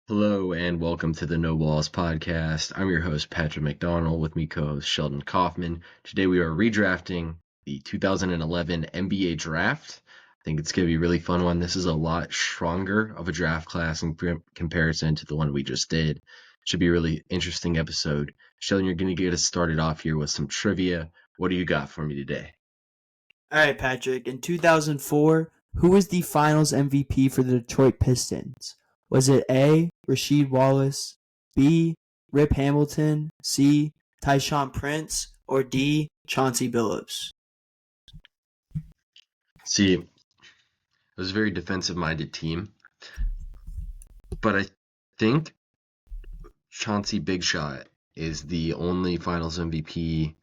Hello and welcome to the No Balls podcast. I'm your host, Patrick McDonald, with me co-host Sheldon Kaufman. Today we are redrafting the 2011 NBA draft. I think it's going to be a really fun one. This is a lot stronger of a draft class in comparison to the one we just did. Should be a really interesting episode. Sheldon, you're going to get us started off here with some trivia. What do you got for me today? All right, Patrick. In 2004, who was the Finals MVP for the Detroit Pistons? Was it A. Rasheed Wallace, B. Rip Hamilton, C. Tyshawn Prince, or D. Chauncey Billups? See, it was a very defensive-minded team, but I think Chauncey Big Shot is the only Finals MVP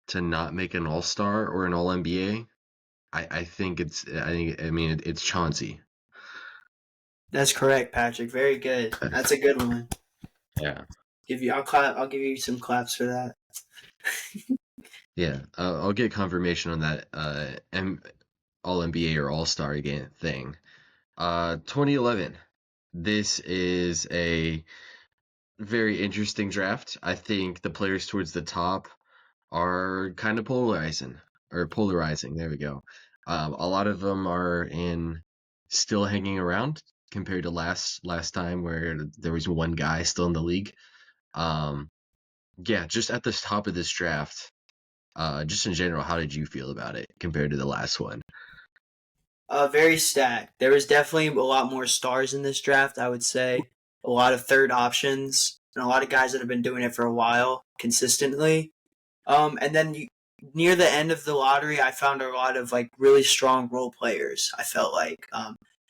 to not make an All-Star or an All-NBA. It's Chauncey. That's correct, Patrick. Very good. That's a good one. Yeah. I'll give you some claps for that. Yeah. I'll get confirmation on that All-NBA or All-Star game thing. 2011. This is a very interesting draft. I think the players towards the top are kind of polarizing. There we go. A lot of them are still hanging around compared to last time where there was one guy still in the league. Yeah, just at the top of this draft, just in general, how did you feel about it compared to the last one? Very stacked. There was definitely a lot more stars in this draft, I would say. A lot of third options and a lot of guys that have been doing it for a while consistently. And then near the end of the lottery, I found a lot of really strong role players. I felt like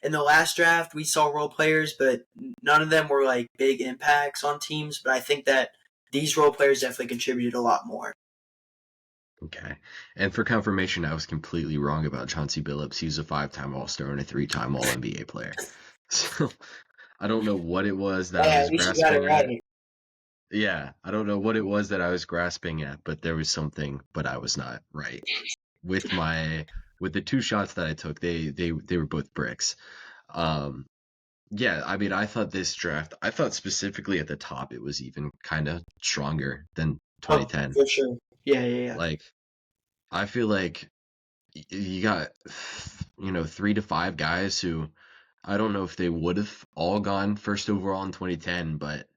in the last draft we saw role players, but none of them were like big impacts on teams. But I think that these role players definitely contributed a lot more. Okay. And for confirmation, I was completely wrong about Chauncey Billups. He's a 5-time All-Star and a 3-time All-NBA player. So I don't know what it was that I was At least you got it grasping at. right. Yeah, I don't know what it was that I was grasping at, but there was something, but I was not right. With the two shots that I took, they were both bricks. Um, yeah, I mean, I thought specifically at the top it was even kind of stronger than Oh, 2010. for sure. Yeah. Like, I feel like you got 3 to 5 guys who I don't know if they would have all gone first overall in 2010, but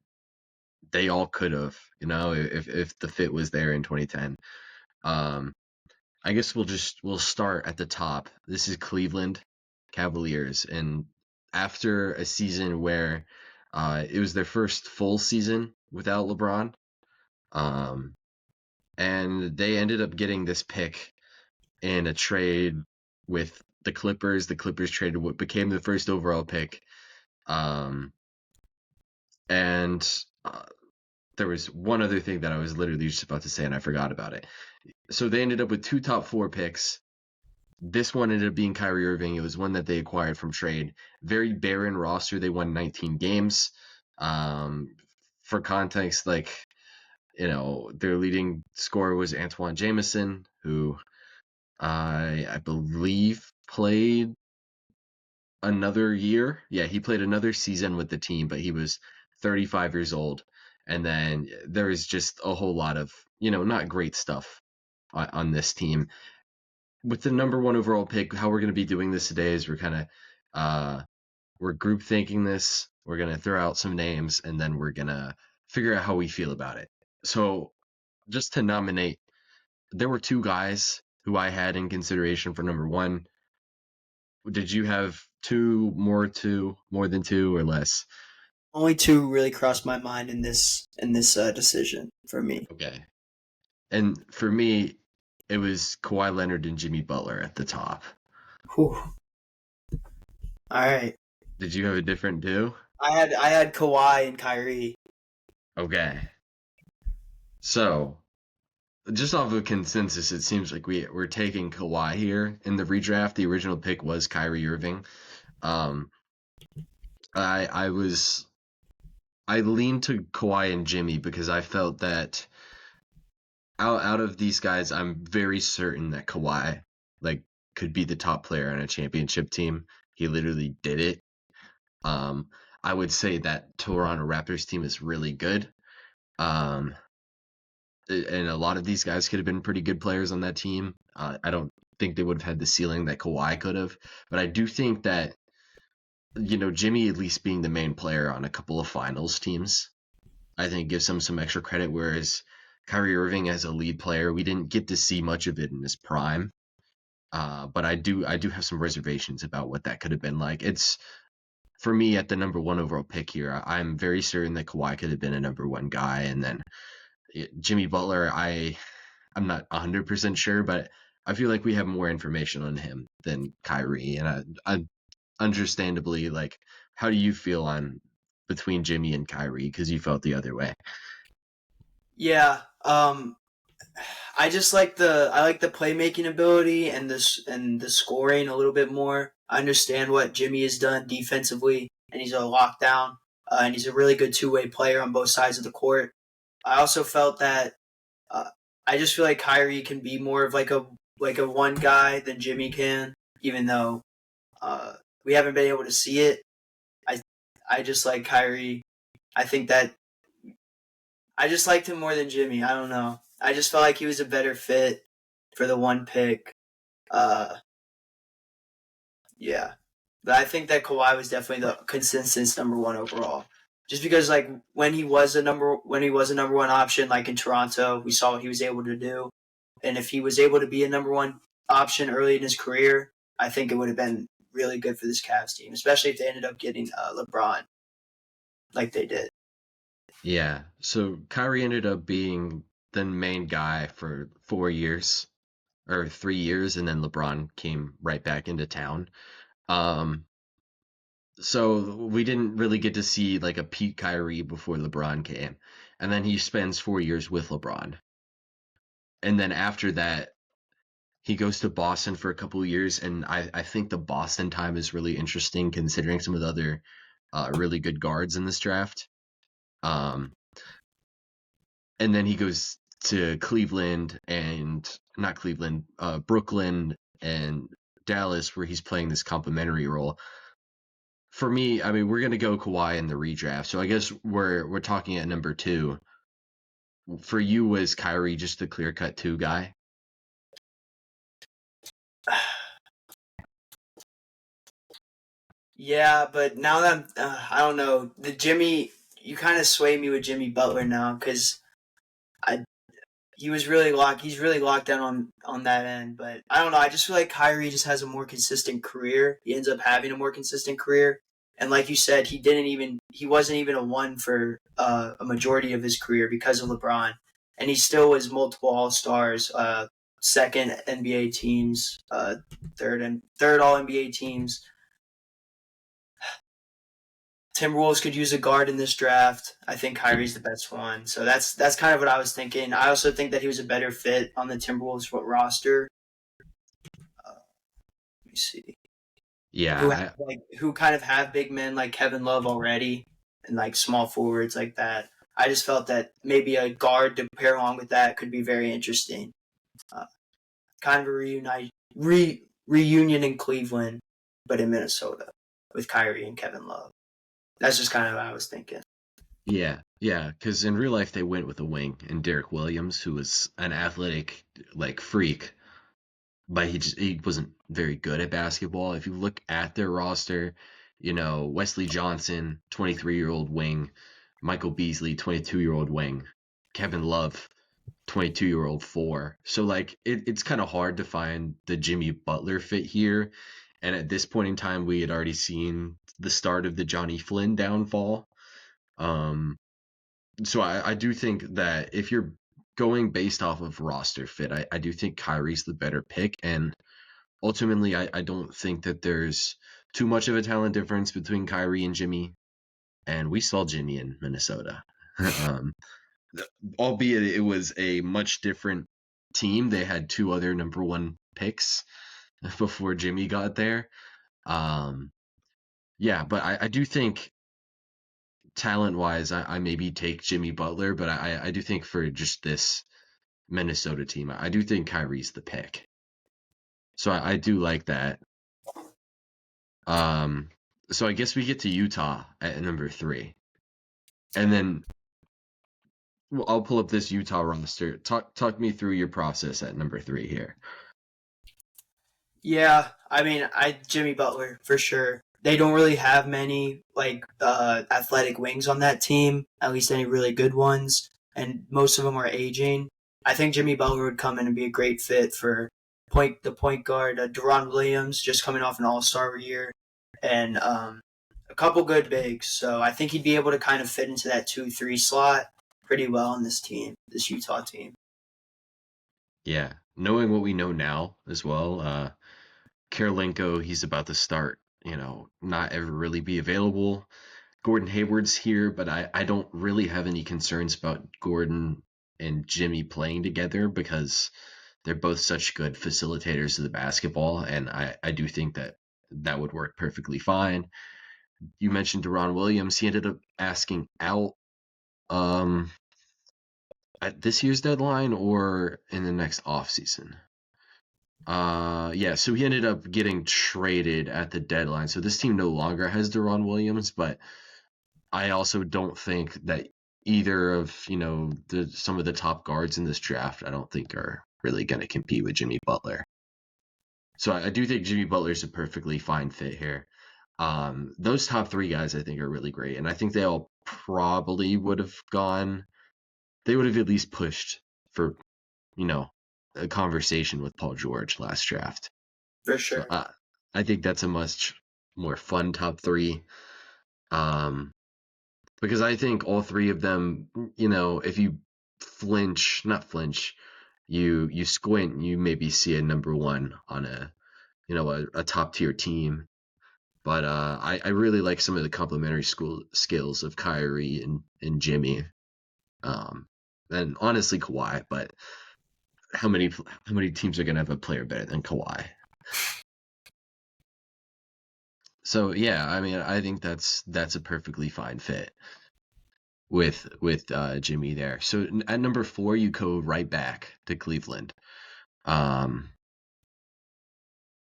they all could have, if the fit was there in 2010. Um, I guess we'll start at the top. This is Cleveland Cavaliers, and after a season where it was their first full season without LeBron, um, and they ended up getting this pick in a trade with the Clippers. The Clippers traded what became the first overall pick, and there was one other thing that I was literally just about to say, and I forgot about it. So they ended up with 2 top 4 picks. This one ended up being Kyrie Irving. It was one that they acquired from trade. Very barren roster. They won 19 games. For context, their leading scorer was Antoine Jameson, who I believe played another year. Yeah, he played another season with the team, but he was 35 years old. And then there is just a whole lot of, not great stuff on this team. With the number 1 overall pick, how we're going to be doing this today is we're group thinking this. We're going to throw out some names, and then we're going to figure out how we feel about it. So just to nominate, there were 2 guys who I had in consideration for number 1. Did you have more than 2 or less? Only 2 really crossed my mind in this decision for me. Okay. And for me, it was Kawhi Leonard and Jimmy Butler at the top. Whew. All right. Did you have a different 2? I had Kawhi and Kyrie. Okay. So, just off of consensus, it seems like we're taking Kawhi here in the redraft. The original pick was Kyrie Irving. Um, I leaned to Kawhi and Jimmy because I felt that out of these guys, I'm very certain that Kawhi could be the top player on a championship team. He literally did it. I would say that Toronto Raptors team is really good. Um, and a lot of these guys could have been pretty good players on that team. I don't think they would have had the ceiling that Kawhi could have, but I do think that Jimmy at least being the main player on a couple of finals teams, I think gives him some extra credit. Whereas Kyrie Irving as a lead player, we didn't get to see much of it in his prime. But I do have some reservations about what that could have been like. It's for me at the number one overall pick here. I'm very certain that Kawhi could have been a number one guy, and then Jimmy Butler. I'm not 100% sure, but I feel like we have more information on him than Kyrie, and I understandably like. How do you feel on between Jimmy and Kyrie? Because you felt the other way. Yeah, I just like the playmaking ability and the scoring a little bit more. I understand what Jimmy has done defensively, and he's a lockdown, and he's a really good two-way player on both sides of the court. I also felt that uh, I just feel like Kyrie can be more of like a one guy than Jimmy can, even though uh, we haven't been able to see it. I I just like Kyrie. I think that I just liked him more than Jimmy. I don't know. I just felt like he was a better fit for the one pick. Uh, yeah, but I think that Kawhi was definitely the consensus number one overall. Just because like when he was a number one option, like in Toronto, we saw what he was able to do, and if he was able to be a number one option early in his career, I think it would have been really good for this Cavs team, especially if they ended up getting LeBron like they did. Yeah. So Kyrie ended up being the main guy for 4 years or 3 years, and then LeBron came right back into town. Um, so we didn't really get to see like a peak Kyrie before LeBron came, and then he spends 4 years with LeBron, and then after that he goes to Boston for a couple of years, and I think the Boston time is really interesting considering some of the other really good guards in this draft. Um, and then he goes to Cleveland and not Cleveland, Brooklyn and Dallas, where he's playing this complementary role. For me, I mean, we're gonna go Kawhi in the redraft, so I guess we're talking at number two. For you, was Kyrie just the clear cut two guy? Yeah, but now that I don't know the Jimmy, you kind of sway me with Jimmy Butler now because I he's really locked down on that end. But I don't know. I just feel like Kyrie just has a more consistent career. He ends up having a more consistent career, and like you said, he wasn't even a one for a majority of his career because of LeBron, and he still was multiple All Stars, second NBA teams, third All NBA teams. Timberwolves could use a guard in this draft. I think Kyrie's the best one. So that's kind of what I was thinking. I also think that he was a better fit on the Timberwolves roster. Let me see. Yeah, Who kind of have big men like Kevin Love already and like small forwards like that. I just felt that maybe a guard to pair along with that could be very interesting. Uh, kind of a reunion in Cleveland, but in Minnesota with Kyrie and Kevin Love. That's just kind of what I was thinking. yeah. Because in real life they went with a wing and Derek Williams, who was an athletic like freak, but he wasn't very good at basketball. If you look at their roster, Wesley Johnson, 23-year-old wing, Michael Beasley, 22-year-old wing, Kevin Love, 22-year-old four. So like it's kind of hard to find the Jimmy Butler fit here. And at this point in time, we had already seen the start of the Johnny Flynn downfall. Um, so I do think that if you're going based off of roster fit, I do think Kyrie's the better pick. And ultimately, I don't think that there's too much of a talent difference between Kyrie and Jimmy. And we saw Jimmy in Minnesota. um, Albeit it was a much different team. They had two other number one picks before Jimmy got there. Um, yeah, but I do think talent wise, I maybe take Jimmy Butler, but I do think for just this Minnesota team, I do think Kyrie's the pick. So I do like that. Um, So I guess we get to Utah at number 3, and then I'll pull up this Utah roster. Talk me through your process at number 3 here. Yeah, I mean, I Jimmy Butler for sure. They don't really have many like athletic wings on that team, at least any really good ones, and most of them are aging. I think Jimmy Butler would come in and be a great fit for the point guard. Deron Williams just coming off an All Star year, and a couple good bigs. So I think he'd be able to kind of fit into that 2-3 slot pretty well in this team, this Utah team. Yeah, knowing what we know now as well, Karolinko, he's about to start, not ever really be available. Gordon Hayward's here, but I don't really have any concerns about Gordon and Jimmy playing together because they're both such good facilitators of the basketball, and I do think that that would work perfectly fine. You mentioned Deron Williams. He ended up asking out um, at this year's deadline or in the next offseason. Yeah, so he ended up getting traded at the deadline. So this team no longer has Deron Williams, but I also don't think that either of, some of the top guards in this draft, I don't think are really going to compete with Jimmy Butler. So I do think Jimmy Butler's a perfectly fine fit here. Those top 3 guys I think are really great, and I think they all probably would have gone. They would have at least pushed for, you know, a conversation with Paul George last draft. For So sure. I think that's a much more fun top 3. Um, because I think all 3 of them, if you not flinch, you squint, you maybe see a number 1 on a top tier team. But I really like some of the complementary skills of Kyrie and Jimmy, um, and honestly Kawhi. But how many teams are gonna have a player better than Kawhi? So yeah, I mean, I think that's a perfectly fine fit with Jimmy there. So at number 4, you go right back to Cleveland. Um,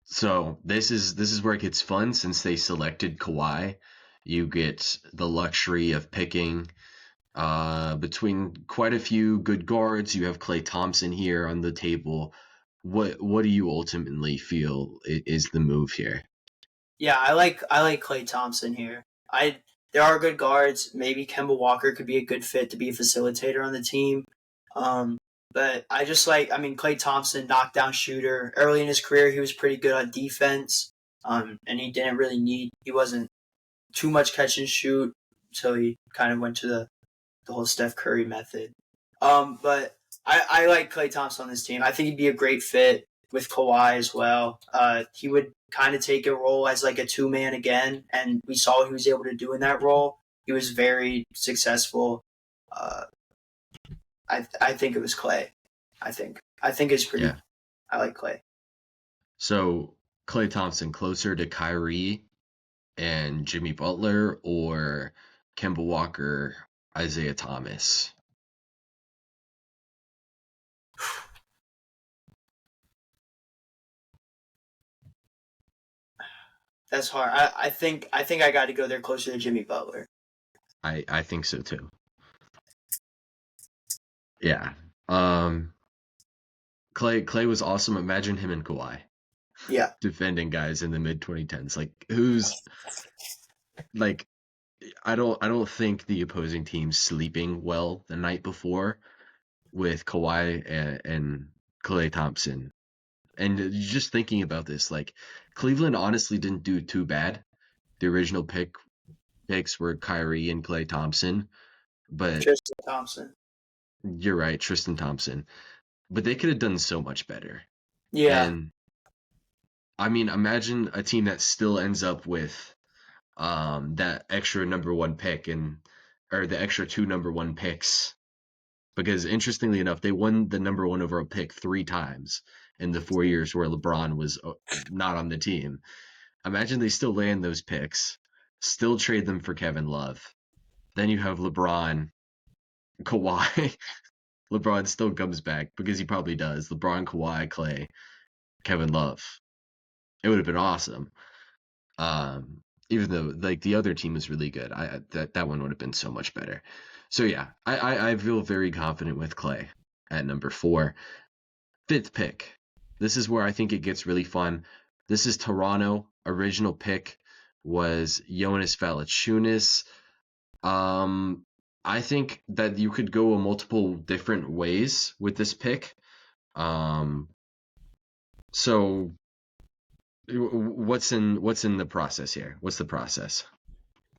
so this is where it gets fun since they selected Kawhi. You get the luxury of picking between quite a few good guards. You have Klay Thompson here on the table. What do you ultimately feel is the move here? Yeah, I like Clay Thompson here. I There are good guards. Maybe Kemba Walker could be a good fit to be a facilitator on the team. Um, but I just like I mean Clay Thompson, knockdown shooter. Early in his career, he was pretty good on defense. And he wasn't too much catch and shoot, so he kind of went to the whole Steph Curry method. But I like Clay Thompson on this team. I think he'd be a great fit with Kawhi as well. He would kind of take a role as like a 2 man again, and we saw what he was able to do in that role. He was very successful. Uh, I think it was Clay. I think it's pretty. Yeah. I like Clay. So Klay Thompson closer to Kyrie and Jimmy Butler or Kemba Walker, Isaiah Thomas? That's hard. I think I got to go there closer to Jimmy Butler. I think so too. Yeah. Um, Clay was awesome. Imagine him and Kawhi Yeah, defending guys in the mid 2010s. Like who's like I don't think the opposing team's sleeping well the night before with Kawhi and Klay Thompson. And just thinking about this, like Cleveland honestly didn't do too bad. The original picks were Kyrie and Klay Thompson, but Tristan Thompson. you're right, Tristan Thompson. But they could have done so much better. Yeah, And I mean, imagine a team that still ends up with that extra number 1 pick and or the extra 2 number 1 picks, because interestingly enough, they won the number 1 overall pick 3 times in the 4 years where LeBron was not on the team. Imagine they still land those picks, still trade them for Kevin Love. Then you have LeBron, Kawhi. LeBron still comes back because he probably does. LeBron, Kawhi, Clay, Kevin Love. It would have been awesome. even though like the other team was really good. That one would have been so much better. So yeah, I feel very confident with Clay at number 4. Fifth pick. This is where I think it gets really fun. This is Toronto. Original pick was Jonas Valanciunas. Um, I think that you could go a multiple different ways with this pick. Um, so what's in the process here? What's the process?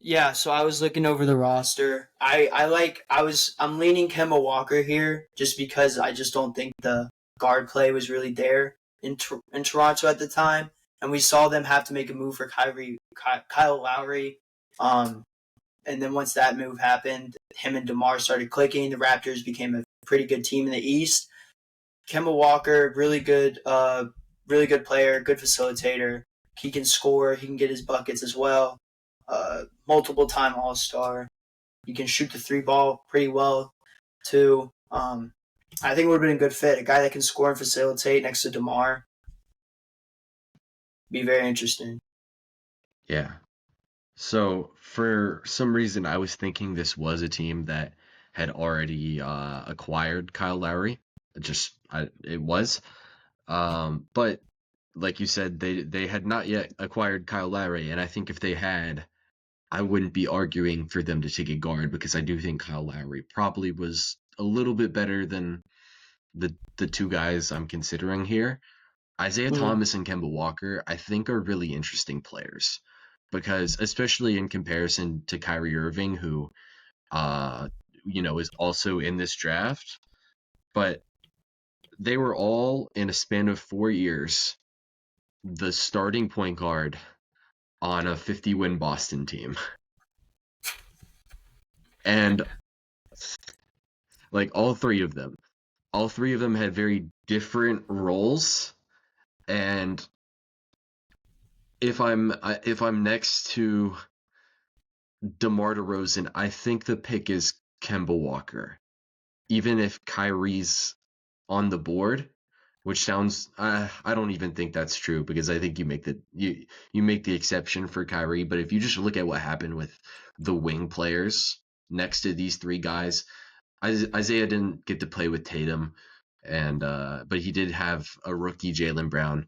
Yeah, so I was looking over the roster. I'm leaning Kemba Walker here just because I just don't think the guard play was really there in Toronto at the time, and we saw them have to make a move for Kyle Lowry. Um, and then once that move happened, him and DeMar started clicking. The Raptors became a pretty good team in the East. Kemba Walker, really good player, good facilitator. He can score. He can get his buckets as well. Multiple time All Star. He can shoot the three ball pretty well too. I think it would have been a good fit. A guy that can score and facilitate next to DeMar. Be very interesting. Yeah. So for some reason, I was thinking this was a team that had already acquired Kyle Lowry. It was, but like you said, they had not yet acquired Kyle Lowry, and I think if they had, I wouldn't be arguing for them to take a guard because I do think Kyle Lowry probably was a little bit better than the two guys I'm considering here. Isaiah Mm. Thomas and Kemba Walker, I think, are really interesting players because, especially in comparison to Kyrie Irving, who, uh, is also in this draft, but they were all in a span of 4 years the starting point guard on a 50-win Boston team, and like all three of them had very different roles, and if I'm next to DeMar DeRozan, I think the pick is Kemba Walker. Even if Kyrie's on the board, which sounds I don't even think that's true because I think you make the exception for Kyrie, but if you just look at what happened with the wing players next to these three guys, Isaiah didn't get to play with Tatum, and but he did have a rookie Jaylen Brown.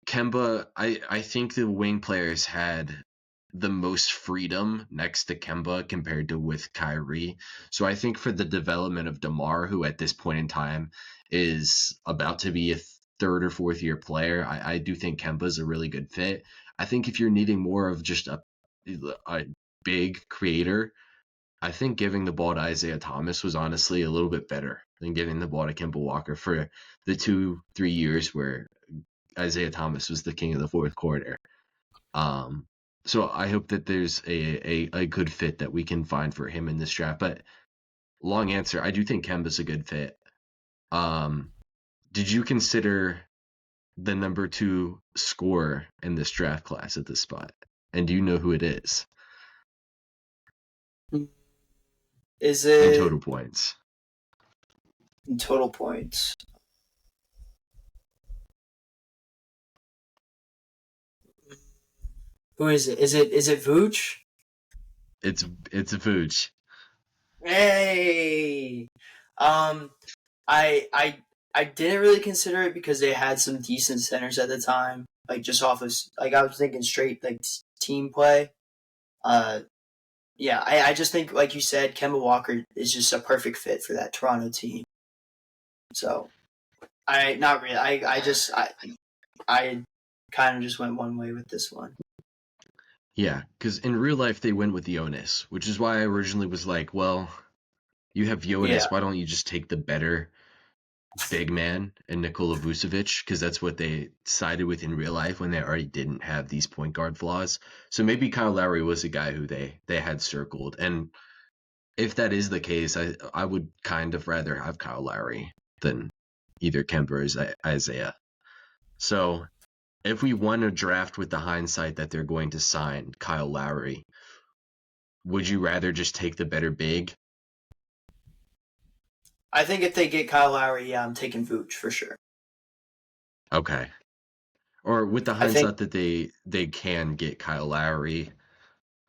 Kemba, I think the wing players had the most freedom next to Kemba compared to with Kyrie. So I think for the development of DeMar, who at this point in time is about to be a third or fourth year player, I do think Kemba's a really good fit. I think if you're needing more of just a big creator, I think giving the ball to Isaiah Thomas was honestly a little bit better than giving the ball to Kemba Walker for the 2-3 years where Isaiah Thomas was the king of the fourth quarter. Um, so I hope that there's a good fit that we can find for him in this draft. But long answer, I do think Kemba's a good fit. Um, did you consider the number 2 scorer in this draft class at this spot? And do you know who it is Is in it total points? in total points? Who is it? Is it Vooch? It's a Vooch. Hey, um, I I I didn't really consider it because they had some decent centers at the time. Like just off of like I was thinking straight like team play. Uh, yeah, I just think like you said, Kemba Walker is just a perfect fit for that Toronto team. So I not really. I kind of just went one way with this one. Yeah, because in real life they went with Jonas, which is why I originally was like, well, you have Yeah, Jonas, why don't you just take the better big man and Nikola Vucevic because that's what they sided with in real life when they already didn't have these point guard flaws. So maybe Kyle Lowry was a guy who they had circled. And if that is the case, I would kind of rather have Kyle Lowry than either Kemba or Isaiah. So if we won a draft with the hindsight that they're going to sign Kyle Lowry, would you rather just take the better big? I think if they get Kyle Lowry, yeah, I'm taking Vooch for sure. Okay. Or with the I think hindsight that they can get Kyle Lowry,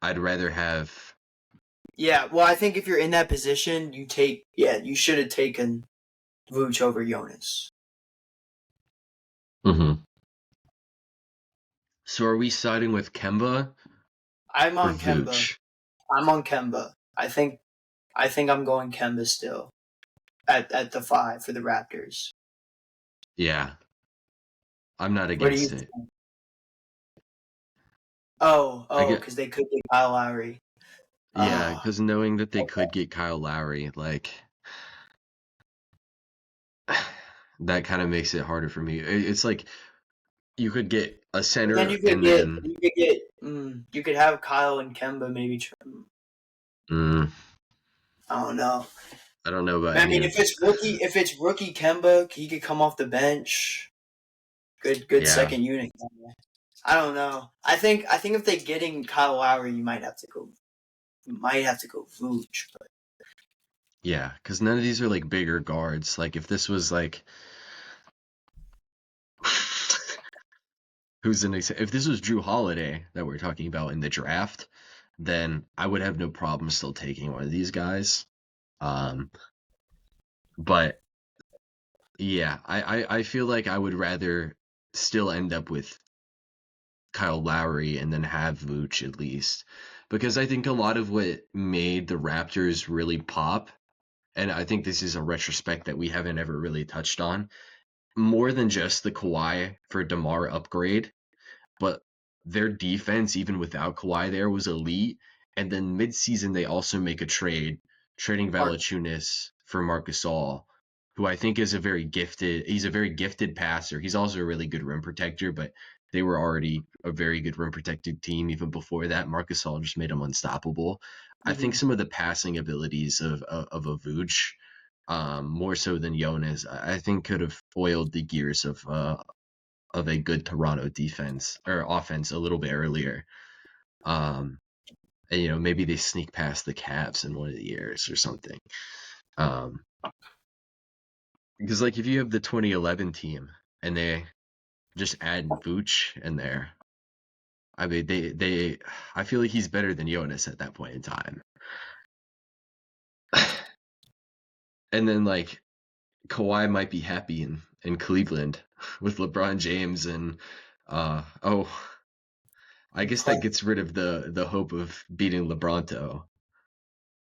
I'd rather have. yeah. Well, I think if you're in that position, you should have taken Vooch over Jonas. Mhm. So are we siding with Kemba I'm or on Kemba. Vooch? I'm on Kemba. I think I'm going Kemba still at the 5 for the Raptors. Yeah, I'm not What do you against it. think? I Oh, get because they could get Kyle Lowry. Yeah, Ah, because knowing that they okay. could get Kyle Lowry, like that kind of makes it harder for me. It's like you could get a And then center and then you could have Kyle and Kemba maybe. mm, I don't know. I don't know about I any mean, of. if it's rookie Kemba, he could come off the bench. Good Yeah, second unit. I don't know. I think if they're getting Kyle Lowry, you might have to go Vooch. But yeah, because none of these are like bigger guards. Like if this was like if this was Drew Holiday that we're talking about in the draft, then I would have no problem still taking one of these guys. Um, but yeah, I feel like I would rather still end up with Kyle Lowry and then have Vooch at least. Because I think a lot of what made the Raptors really pop, and I think this is a retrospect that we haven't ever really touched on, more than just the Kawhi for DeMar upgrade, but their defense, even without Kawhi there, was elite. And then midseason, they also make a trade, trading Mark, Valanciunas for Marc Gasol, who I think is a very gifted. He's a very gifted passer. He's also a really good rim protector, but they were already a very good rim protected team even before that. Marc Gasol just made them unstoppable. I think mm-hmm. some of the passing abilities of a Vooch, more so than Jonas, I think could have oiled the gears of a good Toronto defense or offense a little bit earlier. Um, and, maybe they sneak past the Cavs in one of the years or something. Um, because like if you have the 2011 team and they just add Vooch in there, I mean I feel like he's better than Jonas at that point in time. And then like Kawhi might be happy in Cleveland with LeBron James and oh, I guess that Clay. gets rid of the hope of beating LeBronto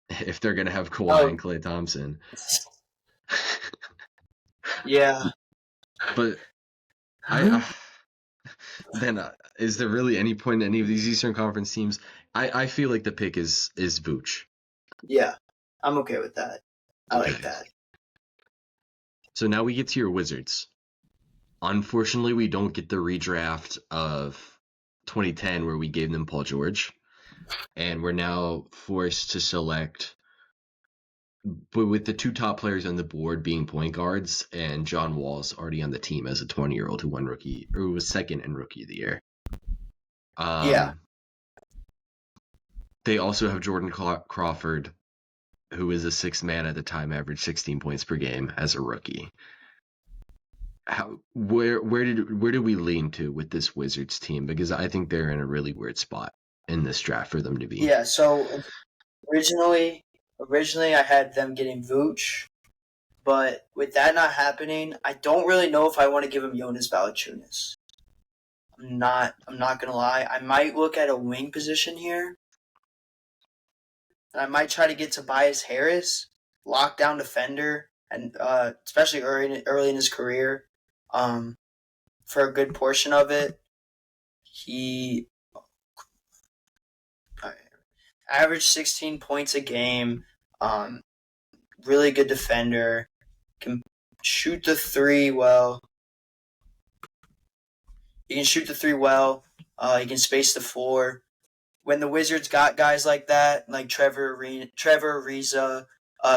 if they're gonna have Kawhi and Oh, Klay Thompson. yeah. But I then is there really any point in any of these Eastern Conference teams? I feel like the pick is Vooch. Yeah. I'm okay with that. I like Okay, that. so now we get to your Wizards. Unfortunately, we don't get the redraft of 2010 where we gave them Paul George, and we're now forced to select. But with the two top players on the board being point guards, and John Wall's already on the team as a 20-year-old who won rookie or who was second in rookie of the year. Yeah. Um, they also have Jordan Crawford, who was a sixth man at the time, averaged 16 points per game as a rookie. Where did we lean to with this Wizards team? Because I think they're in a really weird spot in this draft for them to be. Yeah. So originally I had them getting Vooch, but with that not happening, I don't really know if I want to give him Jonas Valanciunas. I'm not gonna lie. I might look at a wing position here, and I might try to get Tobias Harris, lockdown defender, and especially early in his career, um, for a good portion of it. He averaged 16 points a game. Um, really good defender. Can shoot the three well. He can shoot the three well. He can space the floor. When the Wizards got guys like that, like Trevor Ariza,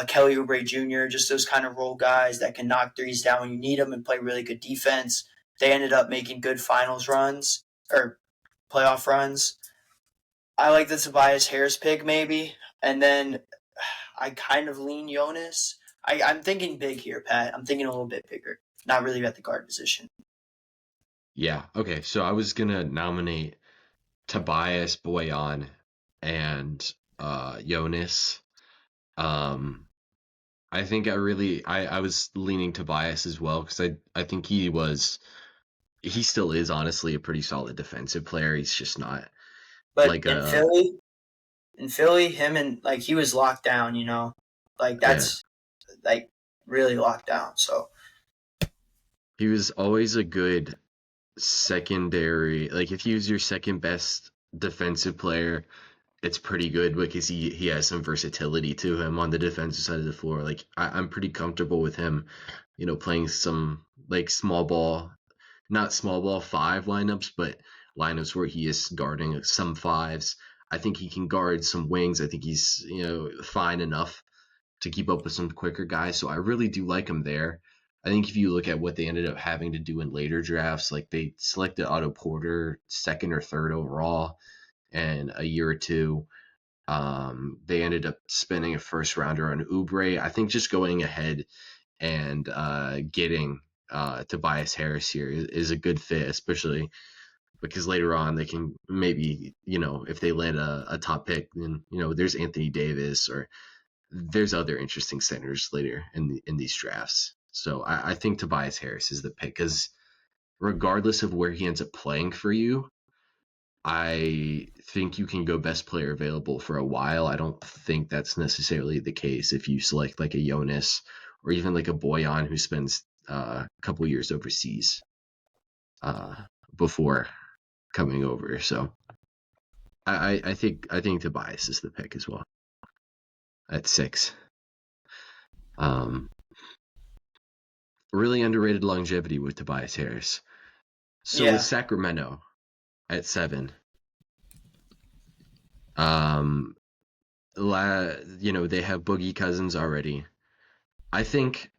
Kelly Oubre Jr., just those kind of role guys that can knock threes down when you need them and play really good defense, they ended up making good finals runs or playoff runs. I like the Tobias Harris pick maybe, and then I kind of lean Jonas. I'm thinking big here, Pat. I'm thinking a little bit bigger. Not really at the guard position. Yeah. Okay. So I was gonna nominate Tobias Boyan and Jonas. Um, I think I was leaning Tobias as well because I think he still is honestly a pretty solid defensive player. He's just not But like in a Philly, him and like he was locked down. Like yeah. that's like really locked down. So He was always a good secondary. Like if he was your second best defensive player, it's pretty good because he has some versatility to him on the defensive side of the floor. Like I'm pretty comfortable with him, playing some like small ball, not small ball five lineups, but lineups where he is guarding some fives. I think he can guard some wings. I think he's fine enough to keep up with some quicker guys. So I really do like him there. I think if you look at what they ended up having to do in later drafts, like they selected Otto Porter second or third overall, and a year or two they ended up spending a first rounder on Oubre. I think just going ahead and getting Tobias Harris here is a good fit, especially because later on they can maybe, if they land a top pick, then, there's Anthony Davis or there's other interesting centers later in these drafts. So I think Tobias Harris is the pick because regardless of where he ends up playing for you, I think you can go best player available for a while. I don't think that's necessarily the case if you select like a Jonas or even like a Boyan who spends a couple years overseas uh, before coming over. So I think Tobias is the pick as well at 6. Um, really underrated longevity with Tobias Harris. So with yeah, Sacramento at 7, um, they have Boogie Cousins already. I think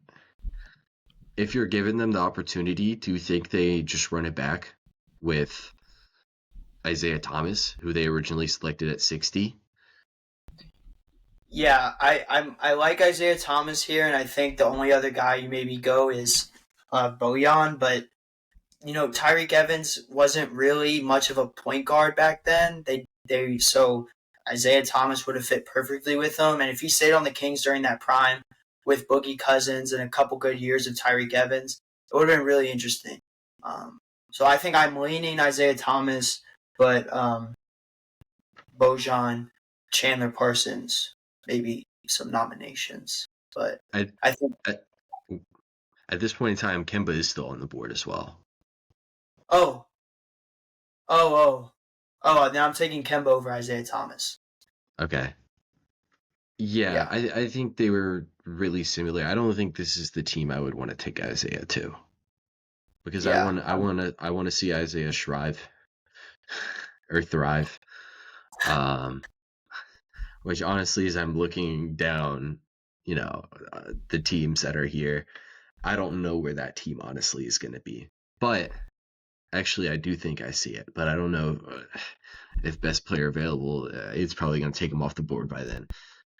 if you're giving them the opportunity, do you think they just run it back with Isaiah Thomas, who they originally selected at 60? yeah. I like Isaiah Thomas here, and I think the only other guy you maybe go is Bojan, but Tyreek Evans wasn't really much of a point guard back then. They so Isaiah Thomas would have fit perfectly with him, and if he stayed on the Kings during that prime with Boogie Cousins and a couple good years of Tyreek Evans, it would have been really interesting. So I think I'm leaning Isaiah Thomas, but Bojan, Chandler Parsons, maybe some nominations. But At, I think at, at this point in time, Kemba is still on the board as well. oh oh oh now I'm taking Kemba over Isaiah Thomas. Okay. Yeah, Yeah. I think they were really similar. I don't think this is the team I would want to take Isaiah to because I Yeah. want I want to I want to see Isaiah thrive or thrive. Um, which honestly, as I'm looking down, the teams that are here, I don't know where that team honestly is going to be. But actually, I do think I see it. But I don't know if best player available, it's probably going to take him off the board by then.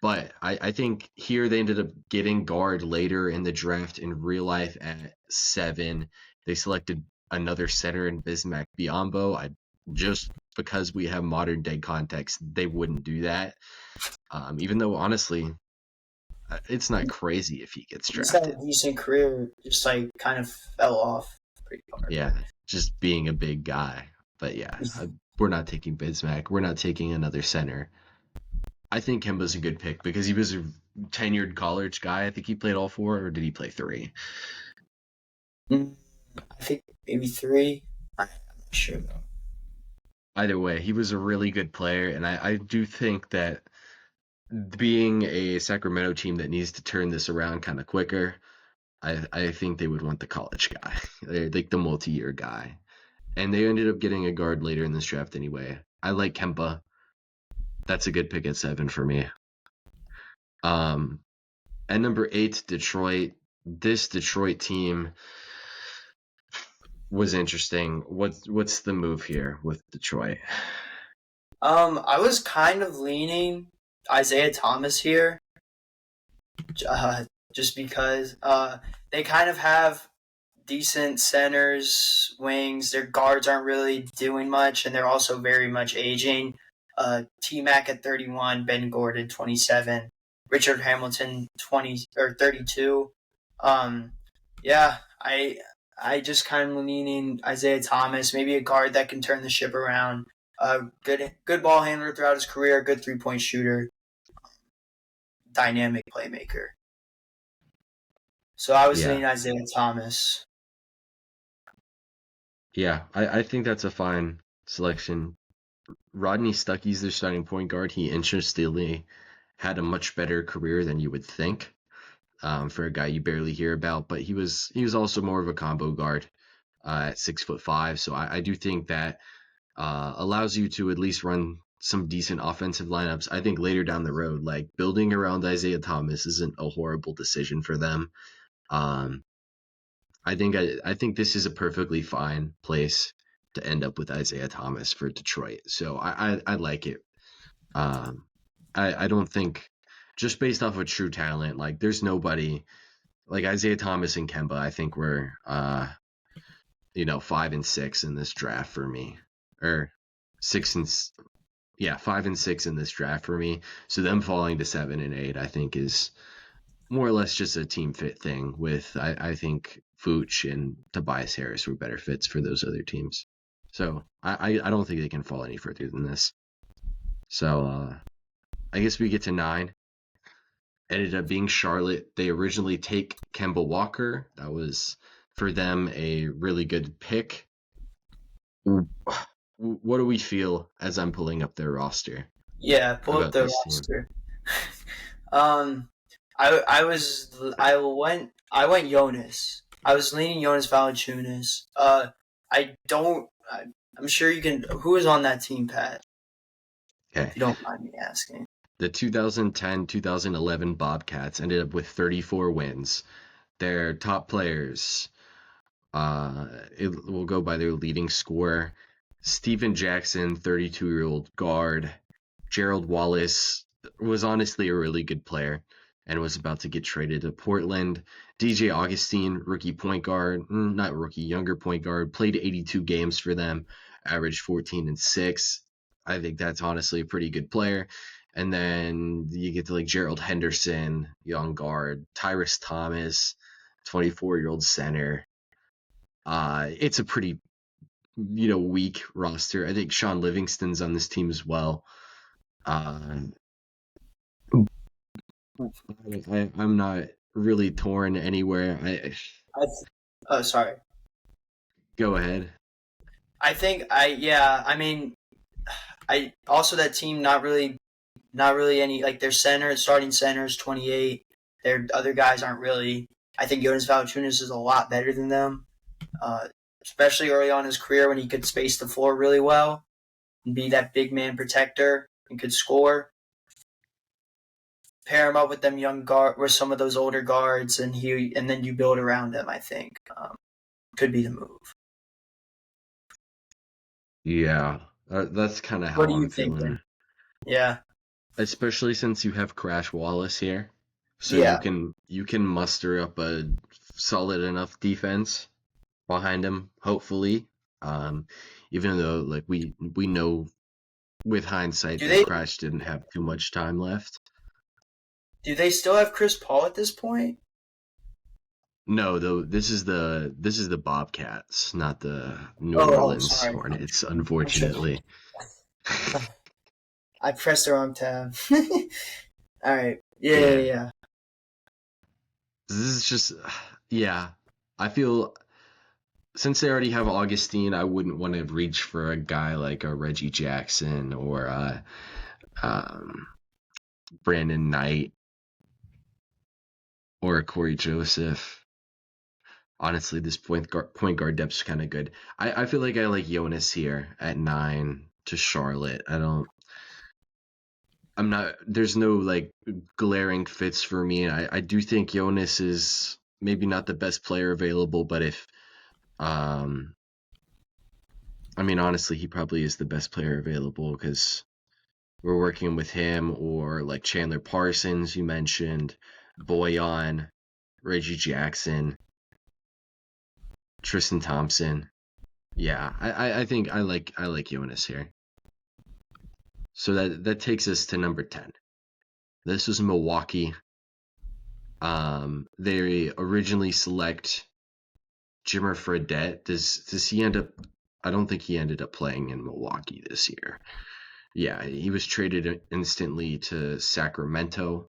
But I think here they ended up getting guard later in the draft in real life at 7. They selected another center in Bismack Biyombo. Just because we have modern day context, they wouldn't do that. Even though honestly, it's not crazy if he gets He's had drafted. a decent career, just like kind of fell off pretty hard. Yeah, just being a big guy. But yeah, we're not taking Bismack. We're not taking another center. I think Kemba's a good pick because he was a tenured college guy. I think he played all 4, or did he play 3? I think maybe 3. I'm not sure though. Either way, he was a really good player, and I do think that being a Sacramento team that needs to turn this around kind of quicker, I think they would want the college guy, like the multi-year guy. And they ended up getting a guard later in this draft anyway. I like Kemba. That's a good pick at 7 for me. Um, at number 8, Detroit. This Detroit team was interesting. What's the move here with Detroit? I was kind of leaning Isaiah Thomas here, uh, just because they kind of have decent centers, wings. Their guards aren't really doing much, and they're also very much aging. T Mac at 31, Ben Gordon 27, Richard Hamilton 20 or 32. Um, yeah, I just kind of leaning Isaiah Thomas, maybe a guard that can turn the ship around. Good ball handler throughout his career, good 3-point shooter, dynamic playmaker. So I was Yeah, leaning Isaiah Thomas. yeah, I think that's a fine selection. Rodney Stuckey's their starting point guard. He interestingly had a much better career than you would think, for a guy you barely hear about. But he was also more of a combo guard at 6'5". So I do think that allows you to at least run some decent offensive lineups. I think later down the road, like building around Isaiah Thomas isn't a horrible decision for them. Um, I think this is a perfectly fine place to end up with Isaiah Thomas for Detroit. So I like it. Um, I don't think, just based off of true talent, like there's nobody like Isaiah Thomas and Kemba. I think we're 5 and 6 in this draft for me, or six and yeah, 5 and 6 in this draft for me. So them falling to 7 and 8, I think, is more or less just a team fit thing. With I think Vooch and Tobias Harris were better fits for those other teams. So I don't think they can fall any further than this. So I guess we get to 9. Ended up being Charlotte. They originally take Kemba Walker. That was for them a really good pick. What do we feel as I'm pulling up their roster Yeah, pull up about the this team? roster. um, I went Jonas. I was leaning Jonas Valanciunas. I don't. I'm sure you can. Who is on that team, Pat? Okay. If you don't mind me asking. The 2010-2011 Bobcats ended up with 34 wins. Their top players, it will go by their leading scorer, Steven Jackson, 32-year-old guard. Gerald Wallace was honestly a really good player and was about to get traded to Portland. DJ Augustine, rookie point guard, not rookie, younger point guard, played 82 games for them, averaged 14 and 6. I think that's honestly a pretty good player. And then you get to like Gerald Henderson, young guard, Tyrus Thomas, 24-year-old center. It's a pretty weak roster. I think Sean Livingston's on this team as well. Uh, I'm not really torn anywhere. I, sorry. Go ahead. I think I yeah. I mean, I also that team not really any like their starting center is 28. Their other guys aren't really. I think Jonas Valanciunas is a lot better than them, uh, especially early on in his career when he could space the floor really well and be that big man protector and could score. Pair him up with them young guard with some of those older guards, and then you build around them. I think could be the move. Yeah, that's kind of What how are you I'm feeling, thinking? Yeah, especially since you have Crash Wallace here, so you yeah. can you can muster up a solid enough defense behind him, hopefully. Um, Even though like we know with hindsight Do that they Crash didn't have too much time left. do they still have Chris Paul at this point? No, though this is the Bobcats, not the New Oh, Orleans sorry. Hornets, I'm sure. unfortunately. I pressed the wrong tab. All right. Yeah, yeah, Yeah. yeah. This is just yeah. I feel since they already have Augustine, I wouldn't want to reach for a guy like a Reggie Jackson or um, Brandon Knight or a Corey Joseph. Honestly, this point guard depth is kind of good. I feel like I like Jonas here at 9 to Charlotte. I'm not. There's no like glaring fits for me. I do think Jonas is maybe not the best player available, but if um, I mean honestly, he probably is the best player available because we're working with him or like Chandler Parsons. You mentioned Boyan, Reggie Jackson. Tristan Thompson. Yeah, I think I like Jonas here. So that takes us to number 10. This was Milwaukee. They originally select Jimmer Fredette. Does he end up? I don't think he ended up playing in Milwaukee this year. Yeah, he was traded instantly to Sacramento.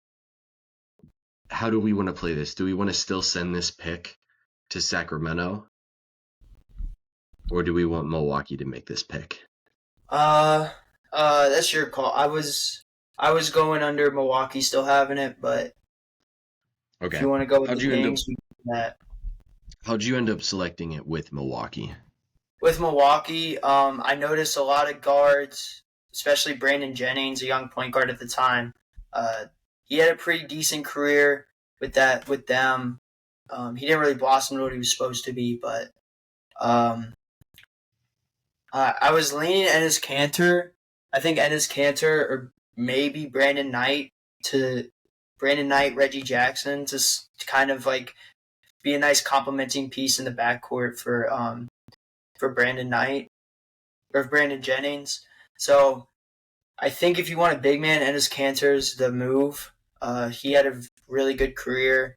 How do we want to play this? Do we want to still send this pick to Sacramento, or do we want Milwaukee to make this pick? Uh, that's your call. I was going under Milwaukee, still having it, but if Okay. you want to go with How'd the you end up? Kings, we can do that. How'd you end up selecting it with Milwaukee? With Milwaukee, I noticed a lot of guards, especially Brandon Jennings, a young point guard at the time. Uh, he had a pretty decent career with them. He didn't really blossom to what he was supposed to be, but um, I was leaning Ennis Cantor. I think Ennis Cantor or maybe Brandon Knight, Reggie Jackson to kind of like be a nice complementing piece in the backcourt for Brandon Knight or Brandon Jennings. So I think if you want a big man, Ennis Cantor's the move. He had a really good career,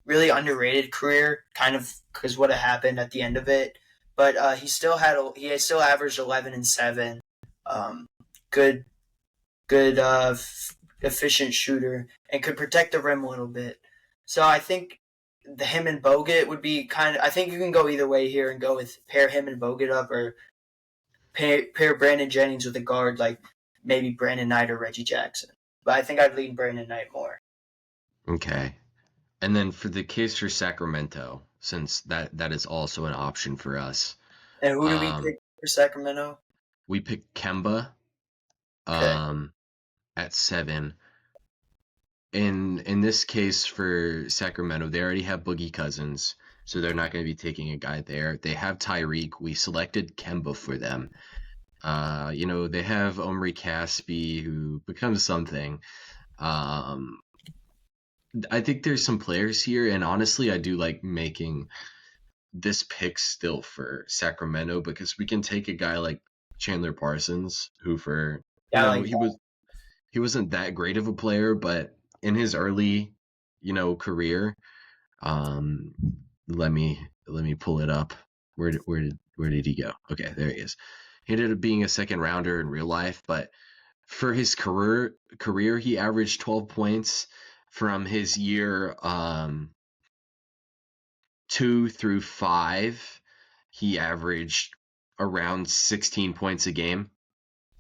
really underrated career, kind of because what had happened at the end of it. But he still averaged 11 and 7. Um, good, good, efficient shooter and could protect the rim a little bit. So I think him and Bogut would be kind of. I think you can go either way here and go with pair him and Bogut up or pair Brandon Jennings with a guard like maybe Brandon Knight or Reggie Jackson. But I think I'd lean Brandon Knight more. Okay. And then for the case for Sacramento, since that is also an option for us, And who do we um, pick for Sacramento? we picked Kemba Okay. um, at 7. In this case for Sacramento, they already have Boogie Cousins, so they're not going to be taking a guy there. They have Tyreek. We selected Kemba for them. They have Omri Caspi, who becomes something. Um, I think there's some players here, and honestly, I do like making this pick still for Sacramento because we can take a guy like Chandler Parsons, who for Yeah, I like that. he wasn't that great of a player, but in his early, career, um, let me pull it up. Where did he go? Okay, there he is. He ended up being a second rounder in real life, but for his career he averaged 12 points from his year 2 through 5. He averaged around 16 points a game.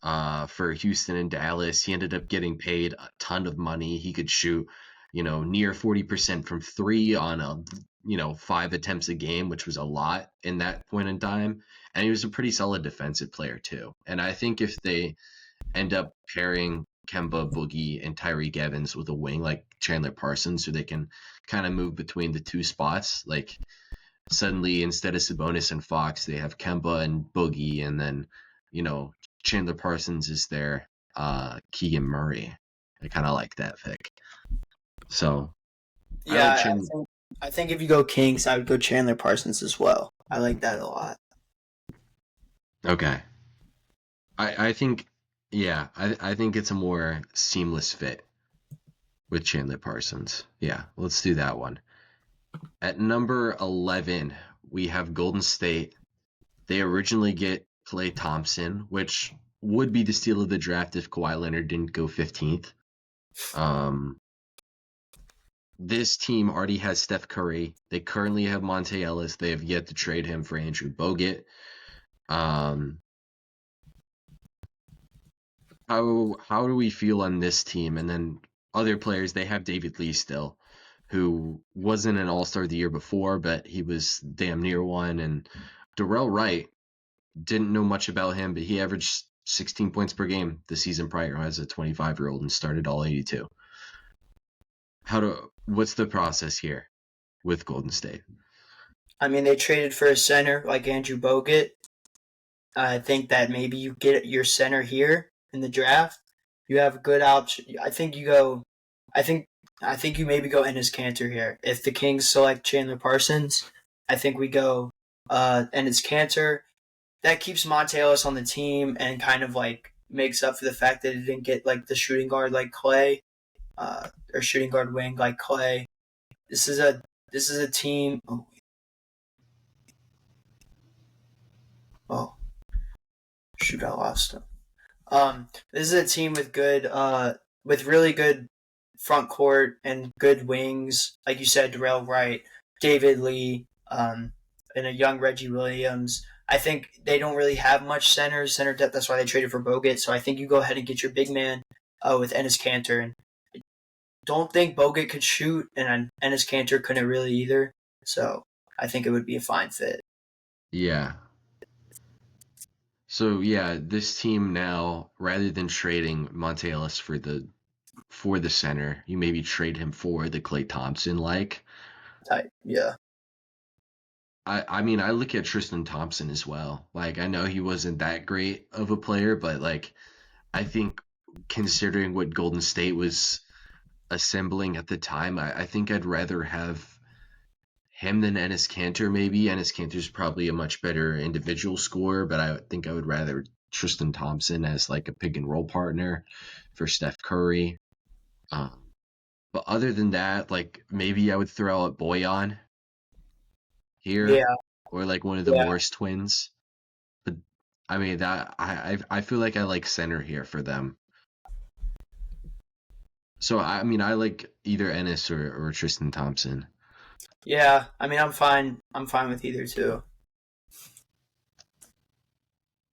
For Houston and Dallas, he ended up getting paid a ton of money. He could shoot, near 40% from three on 5 attempts a game, which was a lot in that point in time. And he was a pretty solid defensive player too. And I think if they end up pairing Kemba, Boogie, and Tyreek Evans with a wing like Chandler Parsons, so they can kind of move between the two spots, like suddenly instead of Sabonis and Fox, they have Kemba and Boogie, and then you know Chandler Parsons is their Keegan Murray. I kind of like that pick. So I like Yeah, Chin. I think if you go Kings, I would go Chandler Parsons as well. I like that a lot. Okay, I think yeah, I think it's a more seamless fit with Chandler Parsons. Yeah, let's do that one. At number 11, we have Golden State. They originally get Klay Thompson, which would be the steal of the draft if Kawhi Leonard didn't go 15th. Um, this team already has Steph Curry. They currently have Monte Ellis. They have yet to trade him for Andrew Bogut. Um, how do we feel on this team? And then other players, they have David Lee still, who wasn't an All-Star the year before, but he was damn near one. And Darrell Wright, didn't know much about him, but he averaged 16 points per game the season prior as a 25-year-old and started all 82. What's the process here with Golden State? I mean, they traded for a center like Andrew Bogut. I think that maybe you get your center here in the draft. You have a good option. I think you go. I think I think you maybe go Ennis Cantor here. If the Kings select Chandler Parsons, I think we go and it's Cantor. That keeps Monte Ellis on the team and kind of like makes up for the fact that it didn't get like the shooting guard like Clay, or shooting guard wing like Clay. This is a this is a team. Oh shoot! I lost him. This is a team with with really good front court and good wings, like you said, Darrell Wright, David Lee, and a young Reggie Williams. I think they don't really have much center depth. That's why they traded for Bogut. So I think you go ahead and get your big man with Ennis Cantor. And I don't think Bogut could shoot, and Ennis Cantor couldn't really either. So I think it would be a fine fit. Yeah. So yeah, this team now, rather than trading Monte Ellis for the center, you maybe trade him for the Klay Thompson like. Type, yeah. I mean I look at Tristan Thompson as well. Like I know he wasn't that great of a player, but like I think considering what Golden State was assembling at the time, I think I'd rather have him than Ennis Cantor maybe. Ennis Cantor's probably a much better individual scorer, but I think I would rather Tristan Thompson as like a pick and roll partner for Steph Curry. Um, but other than that, like maybe I would throw out Boyan here Yeah, or like one of the yeah, Morris twins. But I mean that I feel like I like center here for them. So I mean I like either Ennis or Tristan Thompson. yeah. I mean, I'm fine. I'm fine with either too.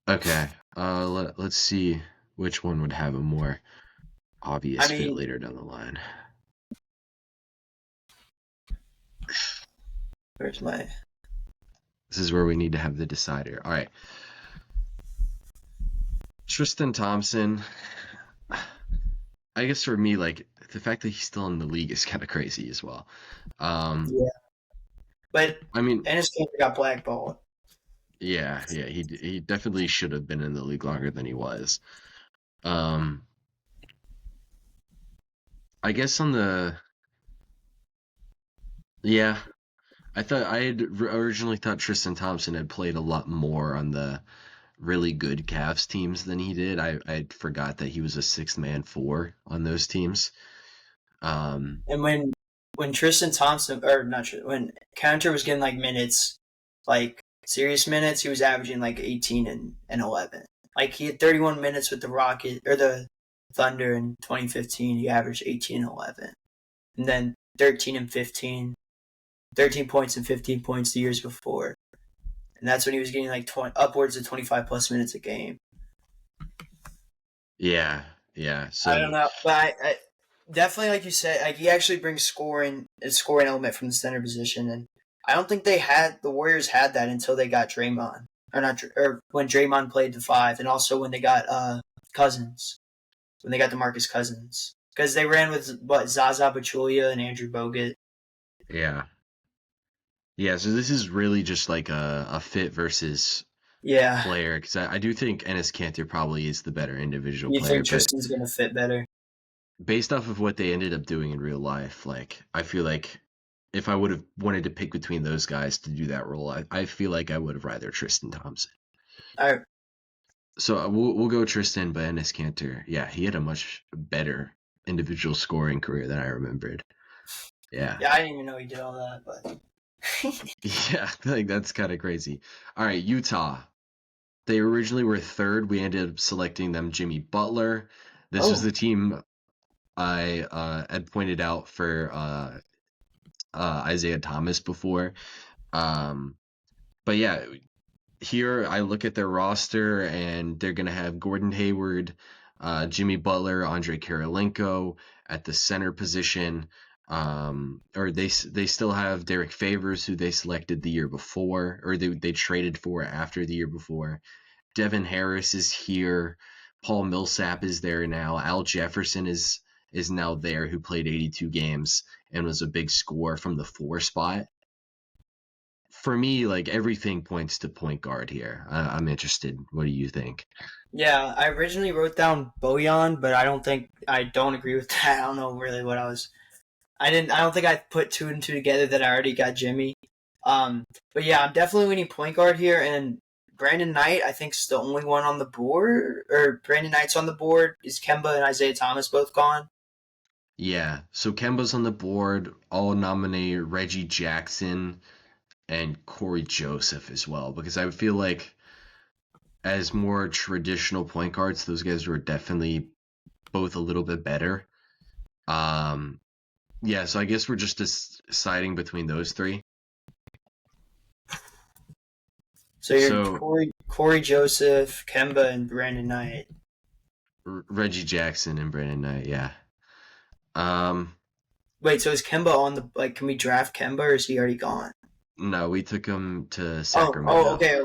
Okay. Let's see which one would have a more I obvious fit mean, later down the line. where's my? This is where we need to have the decider. All right. Tristan Thompson. I guess for me, like the fact that he's still in the league is kind of crazy as well. Um, Yeah, but I mean, Ennis Cantor got blackballed. yeah, he definitely should have been in the league longer than he was. Um, I guess on the yeah, I had originally thought Tristan Thompson had played a lot more on the really good Cavs teams than he did. I forgot that he was a sixth man four on those teams. Um, And when Tristan Thompson, or not when Cantor was getting like minutes, like serious minutes, he was averaging like 18 and 11. Like he had 31 minutes with the Rocket or the Thunder in 2015. He averaged 18 and 11, and then 13 and 15, 13 points and 15 points the years before. And that's when he was getting like 20, upwards of 25 plus minutes a game. yeah, yeah. I don't So know, but I definitely, like you said, like he actually brings a scoring element from the center position, and I don't think the Warriors had that until they got Draymond, or not, or when Draymond played the five, and also when they got Cousins, when they got DeMarcus Cousins, because they ran with Zaza Pachulia and Andrew Bogut. yeah, yeah. So this is really just like a fit versus Yeah, player because I do think Ennis Cantor probably is the better individual you player, think but Tristan's gonna fit better? based off of what they ended up doing in real life, like I feel like if I would have wanted to pick between those guys to do that role, I feel like I would have rather Tristan Thompson. I So we'll go Tristan, but Ennis Cantor, yeah, he had a much better individual scoring career than I remembered. Yeah, yeah, I didn't even know he did all that, but yeah, like that's kind of crazy. All right, Utah. They originally were third. We ended up selecting them Jimmy Butler. This was oh, the team I had pointed out for Isaiah Thomas before. Um, but yeah, here I look at their roster and they're going to have Gordon Hayward, Jimmy Butler, Andre Kirilenko at the center position. Or they still have Derek Favors, who they selected the year before, or they traded for after the year before. Devin Harris is here. Paul Millsap is there now. Al Jefferson is now there, who played 82 games and was a big scorer from the four spot. For me, like everything points to point guard here. I'm interested. What do you think? yeah, I originally wrote down Bojan, but I don't agree with that. I don't know really what I was. I don't think I put two and two together that I already got Jimmy. But yeah, I'm definitely leaning point guard here, and Brandon Knight, I think, is the only one on the board. Or Brandon Knight's on the board. Is Kemba and Isaiah Thomas both gone? Yeah, so Kemba's on the board. I'll nominate Reggie Jackson and Corey Joseph as well because I feel like as more traditional point guards, those guys were definitely both a little bit better. Um, yeah, so I guess we're just deciding between those three. So you're So Corey Joseph, Kemba, and Brandon Knight. Reggie Jackson and Brandon Knight, yeah. Um, Wait, so is Kemba on the like? Can we draft Kemba, or is he already gone? no, we took him to Oh, Sacramento. okay.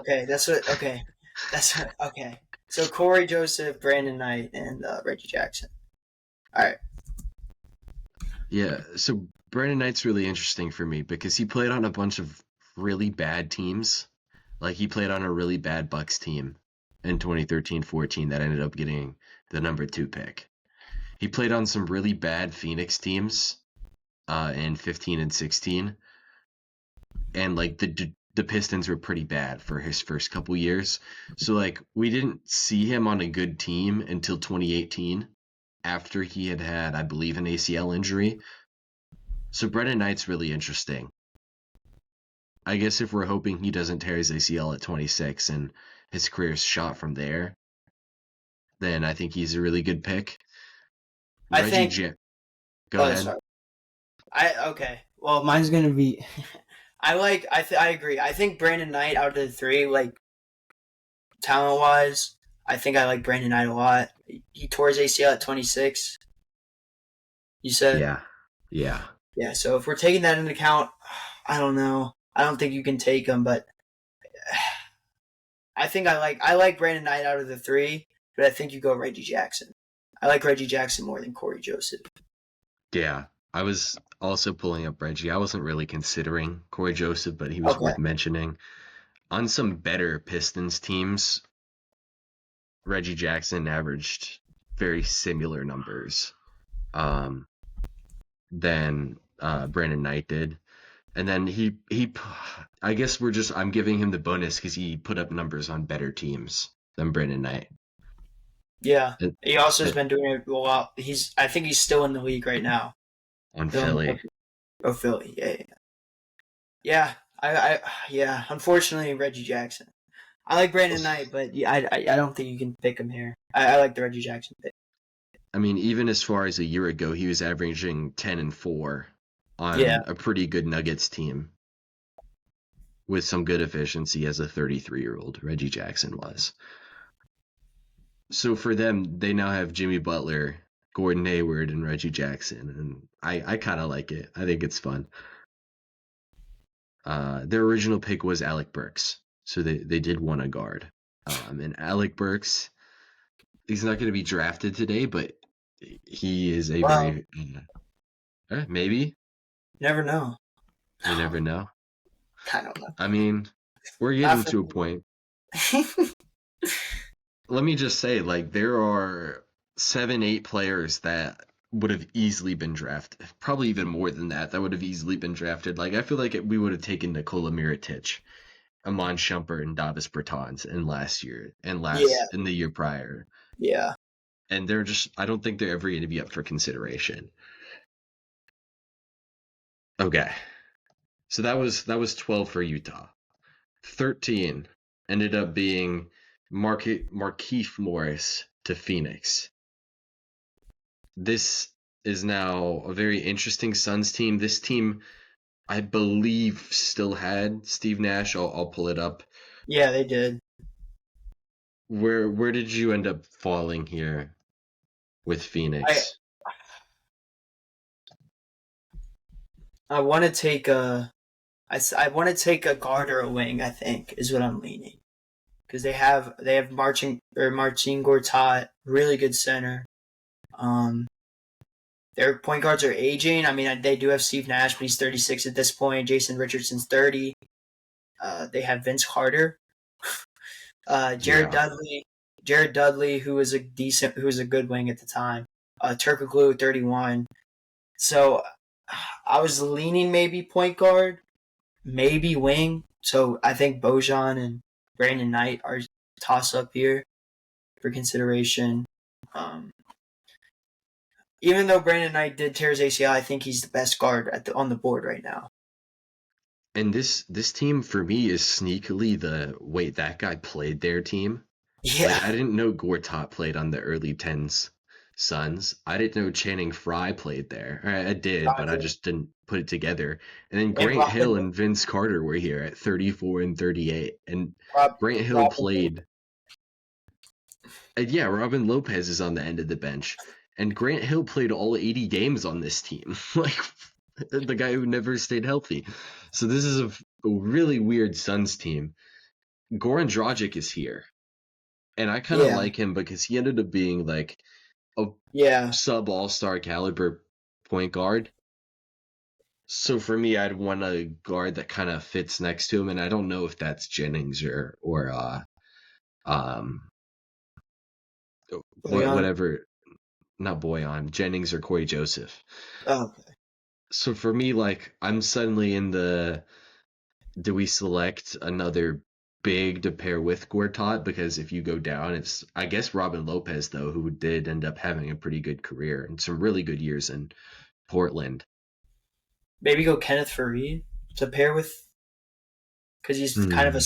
Okay. So Corey Joseph, Brandon Knight, and Reggie Jackson. All right. Yeah, so Brandon Knight's really interesting for me because he played on a bunch of really bad teams. Like he played on a really bad Bucks team in 2013-14 that ended up getting the number 2 pick. He played on some really bad Phoenix teams in 15 and 16, and like the Pistons were pretty bad for his first couple years. So like we didn't see him on a good team until 2018 after he had I believe an ACL injury. So Brennan Knight's really interesting. I guess if we're hoping he doesn't tear his ACL at 26 and his career's shot from there, then I think he's a really good pick. I Reggie think. J. Go Oh, ahead. sorry. Okay. Well, mine's gonna be. I agree. I think Brandon Knight out of the three, like talent wise, I think I like Brandon Knight a lot. He tore his ACL at 26. You said. Yeah. Yeah. Yeah. So if we're taking that into account, I don't know. I don't think you can take him, but I like Brandon Knight out of the three, but I think you go Reggie Jackson. I like Reggie Jackson more than Corey Joseph. Yeah. I was also pulling up Reggie. I wasn't really considering Corey Joseph, but he was Okay. worth mentioning. On some better Pistons teams, Reggie Jackson averaged very similar numbers um, than Brandon Knight did. And then I guess I'm giving him the bonus because he put up numbers on better teams than Brandon Knight. Yeah. Uh, He also has uh, been doing it a lot. I think he's still in the league right now. on Still in the Philly. Oh, Philly. Yeah. Yeah. Unfortunately, Reggie Jackson. I like Brandon Knight, but yeah, I don't think you can pick him here. I like the Reggie Jackson pick. I mean, even as far as a year ago, he was averaging 10 and 4 Yeah. on a pretty good Nuggets team with some good efficiency as a 33-year-old. Reggie Jackson was. So for them, they now have Jimmy Butler, Gordon Hayward, and Reggie Jackson, and I kind of like it. I think it's fun. Their original pick was Alec Burks, so they did want a guard. And Alec Burks, he's not going to be drafted today, but he is a Well, very maybe you never know. you never know. I don't know. I mean, we're Not getting for to a point. Let me just say, like there are 7, 8 players that would have easily been drafted, probably even more than that. That would have easily been drafted. Like I feel like we would have taken Nikola Mirotic, Amon Shumpert, and Davis Bertans in last year and Yeah. in the year prior. Yeah. And they're just I don't think they're ever going to be up for consideration. Okay. So that was 12 for Utah. 13 ended up being Markieff Morris to Phoenix. This is now a very interesting Suns team. This team, I believe, still had Steve Nash. I'll pull it up. Yeah, they did. Where did you end up falling here with I Phoenix? I want to take a I want to take a guard or a wing. I think is what I'm leaning because they have Marcin Gortat, really good center. Um, their point guards are aging. I mean, they do have Steve Nash, but he's 36 at this point. Jason Richardson's 30. They have Vince Carter, Jared Yeah, Dudley, Jared Dudley, who was a good wing at the time. Turkoglu, 31. So I was leaning maybe point guard, maybe wing. So I think Bojan and Brandon Knight are toss up here for consideration. Um, Even though Brandon Knight did tear his ACL, I think he's the best guard on the board right now. And this team for me is sneakily the wait, that guy played their team. Yeah, Like I didn't know Gortat played on the early tens Suns. I didn't know Channing Frye played there. I did, but I Roger. just didn't put it together. And then And Grant Hill and Vince Carter were here at 34 and 38. And Grant Hill Robin, played. And yeah, Robin Lopez is on the end of the bench. And Grant Hill played all 80 games on this team. Like the guy who never stayed healthy. So this is a really weird Suns team. Goran Dragic is here. And I kind of yeah, like him because he ended up being like a yeah. sub all-star caliber point guard. So for me, I'd want a guard that kind of fits next to him, and I don't know if that's Jennings or um Boyan. whatever, not Boyan, Jennings or Corey Joseph. Oh, So for me, like I'm suddenly in the do we select another big to pair with Gortat? Because if you go down, it's I guess Robin Lopez though, who did end up having a pretty good career and some really good years in Portland. maybe go Kenneth Fareed to pair with because he's kind of a Hmm.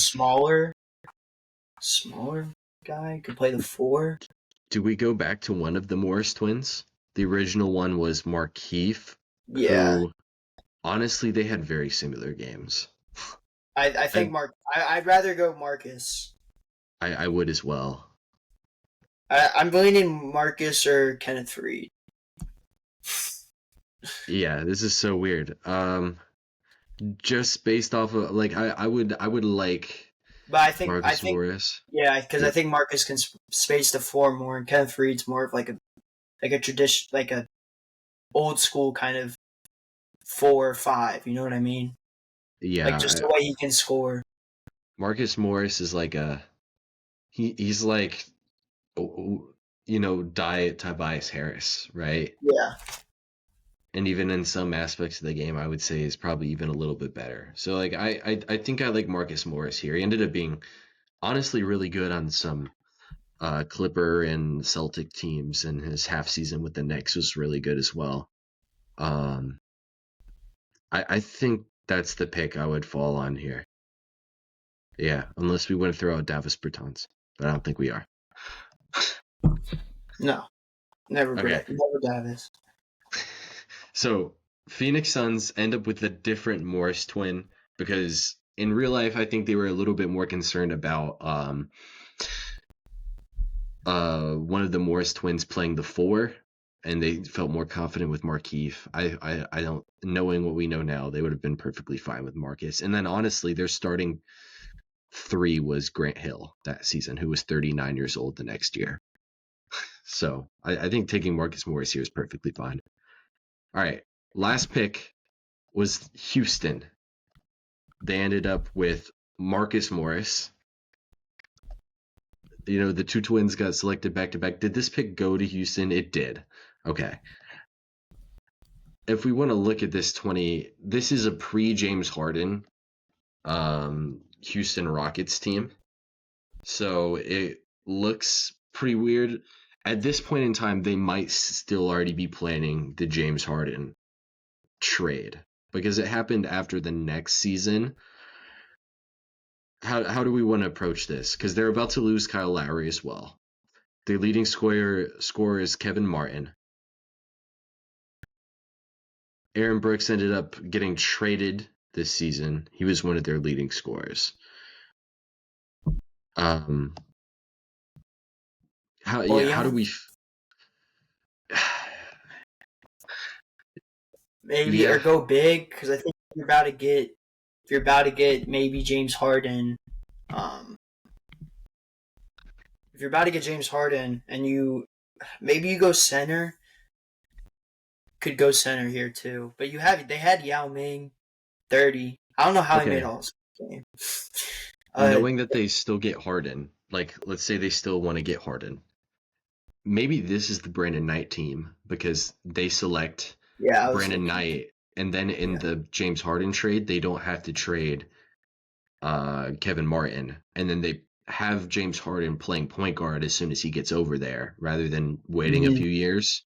smaller guy. Could play the four. Do we go back to one of the Morris twins? The original one was Markeith, Yeah, who honestly they had very similar games. I think I Mark. I'd rather go Marcus. I would as well. I'm leaning Marcus or Kenneth Fareed. Yeah, this is so weird. Just based off of like I would like But I Marcus think Morris. yeah, because I Yep. think Marcus can space the floor more, and Kenneth Fareed's more of like a tradition, like a old school kind of 4 or 5. You know what I mean? Like just Yeah, the way he can score. Marcus Morris is like a he's like diet Tobias Harris, right? Yeah. And even in some aspects of the game, I would say is probably even a little bit better. So like I think I like Marcus Morris here. He ended up being honestly really good on some Clipper and Celtic teams, and his half season with the Knicks was really good as well. Um, I think that's the pick I would fall on here. Yeah, unless we want to throw out Davis Bertans, but I don't think we are. No, never Okay, Brett, never Davis. so Phoenix Suns end up with a different Morris twin because in real life, I think they were a little bit more concerned about one of the Morris twins playing the four, and they felt more confident with Markeith. I don't knowing what we know now, they would have been perfectly fine with Marcus. And then honestly, their starting three was Grant Hill that season, who was 39 years old the next year. So I think taking Marcus Morris here is perfectly fine. All right, last pick was Houston. They ended up with Marcus Morris. The two twins got selected back to back. Did this pick go to Houston? It did. Okay. If we want to look at this 20, this is a pre-James Harden Houston Rockets team. So it looks pretty weird. At this point in time, they might still already be planning the James Harden trade because it happened after the next season. How do we want to approach this? Because they're about to lose Kyle Lowry as well. Their leading scorer is Kevin Martin. Aaron Brooks ended up getting traded this season. He was one of their leading scorers. Um, how do Boyan, we? maybe Yeah, or go big because I think if you're about to get maybe James Harden, um, if you're about to get James Harden and maybe you go center, could go center here too. But they had Yao Ming 30. I don't know how he made okay. all this game. Knowing that they still get Harden, like let's say they still want to get Harden, maybe this is the Brandon Knight team because they select Yeah, I was Brandon looking. Knight And then in Yeah. the James Harden trade, they don't have to trade Kevin Martin, and then they have James Harden playing point guard as soon as he gets over there, rather than waiting a Mhm. few years,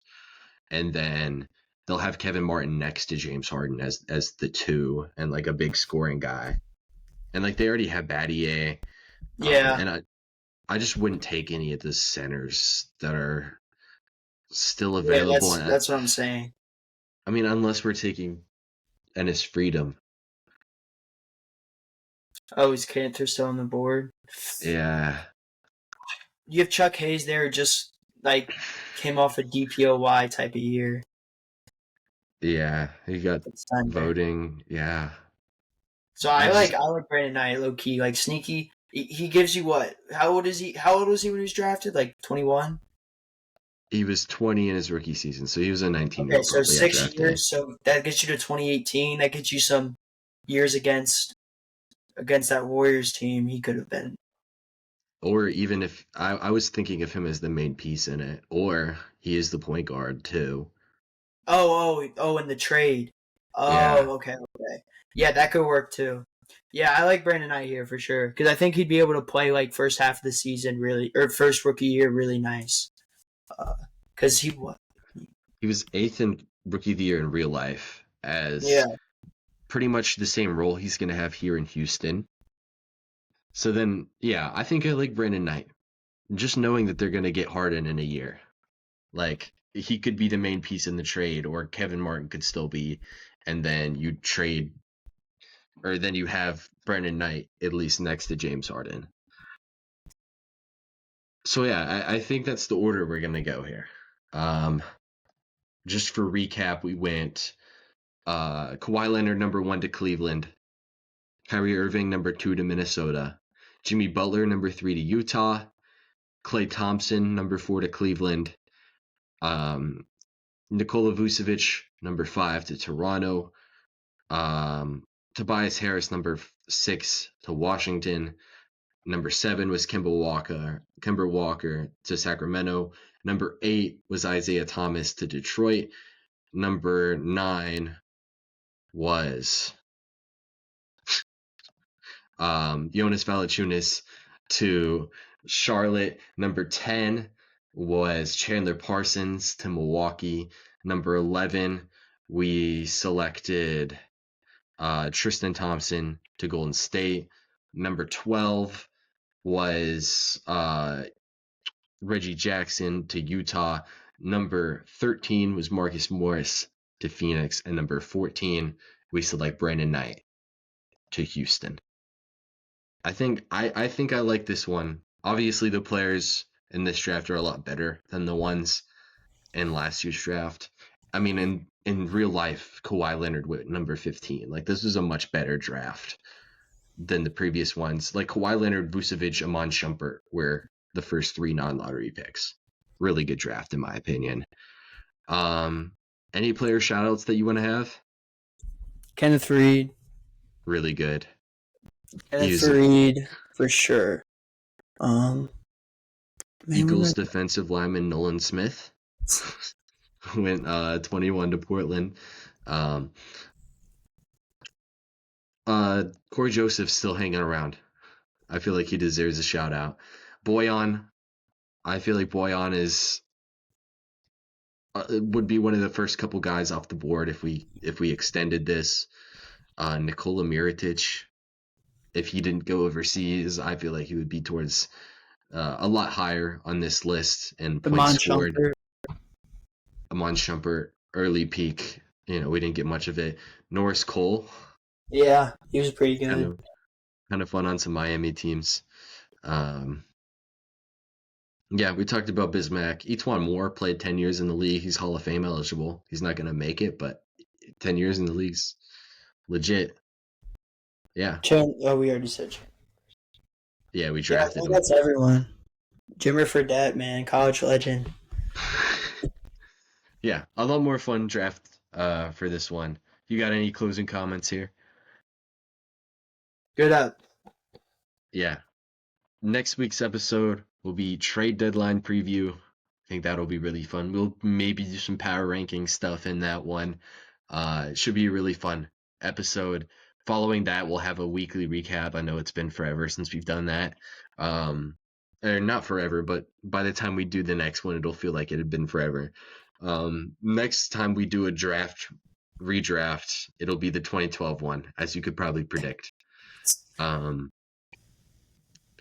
and then they'll have Kevin Martin next to James Harden as the two and like a big scoring guy, and like they already have Battier, Yeah. and I just wouldn't take any of the centers that are still Yeah, available. that's And that's what I'm saying. I mean, unless we're taking Ennis Freedom, Oh, is Cantor still on the board? yeah, You have Chuck Hayes there, who just like came off a DPOY type of year. yeah, he got It's Thunder. voting, yeah. So I just I like Brandon Knight, low key, like sneaky. He gives you what? How old is he? How old was he when he was drafted? Like 21. He was 20 in his rookie season, so he was a Okay, 19-year-old so probably at six draft day. years. So that gets you to 2018. That gets you some years against that Warriors team. He could have been. Or even if I was thinking of him as the main piece in it, or he is the point guard too. In the trade. Yeah, Oh, okay, okay. Yeah, that could work too. Yeah, I like Brandon Knight here for sure because I think he'd be able to play like first half of the season really, or first rookie year really nice. Because he what? he was eighth in rookie of the year in real life Yeah. as pretty much the same role he's going to have here in Houston. So then, yeah, I think I like Brandon Knight. Just knowing that they're going to get Harden in a year. Like, he could be the main piece in the trade, or Kevin Martin could still be, and then you trade, or then you have Brandon Knight at least next to James Harden. So yeah, I think that's the order we're gonna go here. Um, just for recap, we went Kawhi Leonard number 1 to Cleveland, Kyrie Irving number 2 to Minnesota, Jimmy Butler number 3 to Utah, Klay Thompson number 4 to Cleveland, um, Nikola Vucevic number 5 to Toronto, um, Tobias Harris number 6 to Washington, Number 7 was Kemba Walker to Sacramento. Number 8 was Isaiah Thomas to Detroit. Number 9 was Jonas Valanciunas to Charlotte. Number 10 was Chandler Parsons to Milwaukee. Number 11, we selected Tristan Thompson to Golden State. Number 12 was Reggie Jackson to Utah. Number 13 was Marcus Morris to Phoenix. And number 14, we select Brandon Knight to Houston. I think I like this one. Obviously, the players in this draft are a lot better than the ones in last year's draft. I mean, in real life, Kawhi Leonard went number 15. Like, this was a much better draft than the previous ones. Like Kawhi Leonard, Vucevic, Amon Shumpert were the first 3 non-lottery picks. Really good draft in my opinion. Um, any player shoutouts that you want to have? Kenneth Reed. Really good. He Kenneth was Reed for sure. Um, man, what am Eagles I? defensive lineman Nolan Smith went 21 to Portland. Um, Corey Joseph's still hanging around. I feel like he deserves a shout out. Boyan, I feel like Boyan is would be one of the first couple guys off the board if we extended this. Nikola Mirotic, if he didn't go overseas, I feel like he would be towards a lot higher on this list and points Demond scored. Shumpert. Amon Shumpert, early peak, we didn't get much of it. Norris Cole, Yeah, he was pretty kind good. of kind of fun on some Miami teams. Um, yeah, we talked about Bismack. Etwan Moore played 10 years in the league. He's Hall of Fame eligible. He's not going to make it, but 10 years in the league's legit. Yeah. We already said. Yeah, we Yeah, I drafted think him. that's everyone. Jimmer Fredette, man, college legend. Yeah, a lot more fun draft for this one. You got any closing comments here? Good up. Yeah. Next week's episode will be trade deadline preview. I think that'll be really fun. We'll maybe do some power ranking stuff in that one. It should be a really fun episode. Following that, we'll have a weekly recap. I know it's been forever since we've done that. Or not forever, but by the time we do the next one, it'll feel like it had been forever. Next time we do a redraft, it'll be the 2012 one, as you could probably predict.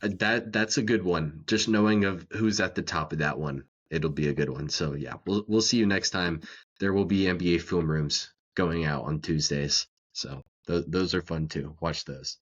That's a good one. Just knowing of who's at the top of that one, it'll be a good one. So yeah, we'll see you next time. There will be NBA film rooms going out on Tuesdays, so those are fun too. Watch those.